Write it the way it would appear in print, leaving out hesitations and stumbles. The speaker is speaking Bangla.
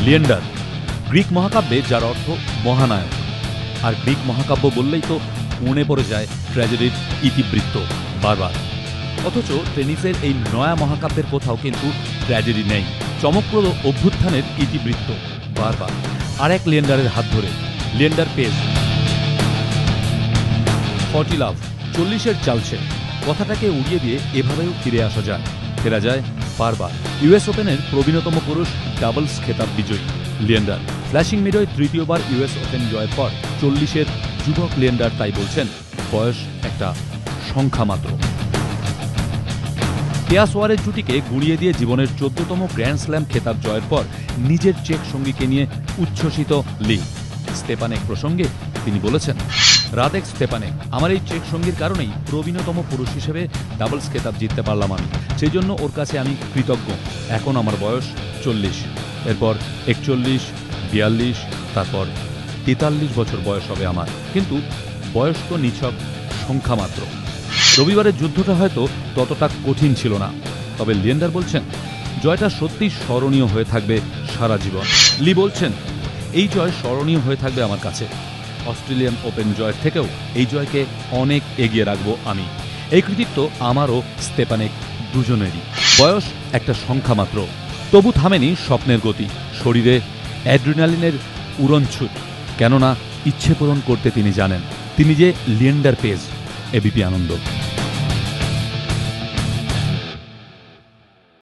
লিয়েন্ডার গ্রিক মহাকাব্যে যার অর্থ মহানায়ক, আর গ্রিক মহাকাব্য বললেই তো মনে পড়ে যায় ট্র্যাজেডির ইতিবৃত্ত বারবার। অথচ টেনিসের এই নয়া মহাকাব্যের কোথাও কিন্তু ট্র্যাজেডি নেই, চমকপ্রদ অভ্যুত্থানের ইতিবৃত্ত বারবার। আর এক লিয়েন্ডারের হাত ধরে, লিয়েন্ডার পেজ। 40 লাভ, 40-এর চালছে কথাটাকে উড়িয়ে দিয়ে এভাবেও ফেরা যায় বারবার। ইউএস ওপেনের প্রবীণতম পুরুষ ডাবলস খেতাব বিজয়ী লিয়েন্ডার। ফ্ল্যাশিং মিডোয় তৃতীয়বার ইউএস ওপেন জয়ের পর 40-এর যুবক লিয়েন্ডার তাই বলছেন, বয়স একটা সংখ্যা মাত্র। পেয়া সোয়ারেজ জুটিকে গুঁড়িয়ে দিয়ে জীবনের 14তম গ্র্যান্ড স্ল্যাম খেতাব জয়ের পর নিজের চেক সঙ্গীকে নিয়ে উচ্ছ্বসিত লি। স্টেপানেক প্রসঙ্গে তিনি বলেছেন, রাদেক স্টেপানেক, আমার এই চেক সঙ্গীর কারণেই প্রবীণতম পুরুষ হিসেবে ডাবলস খেতাব জিততে পারলাম আমি, সেই জন্য ওর কাছে আমি কৃতজ্ঞ। এখন আমার বয়স 40, এরপর 41, 42, তারপর 43 বছর বয়স হবে আমার, কিন্তু বয়স তো নিছক সংখ্যা মাত্র। রবিবারের যুদ্ধটা হয়তো ততটা কঠিন ছিল না, তবে লিয়েন্ডার বলছেন জয়টা সত্যি স্মরণীয় হয়ে থাকবে সারা জীবন। লি বলছেন, এই জয় স্মরণীয় হয়ে থাকবে আমার কাছে। অস্ট্রেলিয়ান ওপেন জয়ের থেকেও এই জয়কে অনেক এগিয়ে রাখবো আমি। এই কৃতিত্ব আমারও স্টেপানেক দুজনেরই। বয়স একটা সংখ্যা মাত্র, তবু থামেনি স্বপ্নের গতি, শরীরে অ্যাড্রিনালিনের উড়নছুট। কেননা ইচ্ছে পূরণ করতে তিনি জানেন। তিনি যে লিয়েন্ডার পেজ। এবিপি আনন্দ।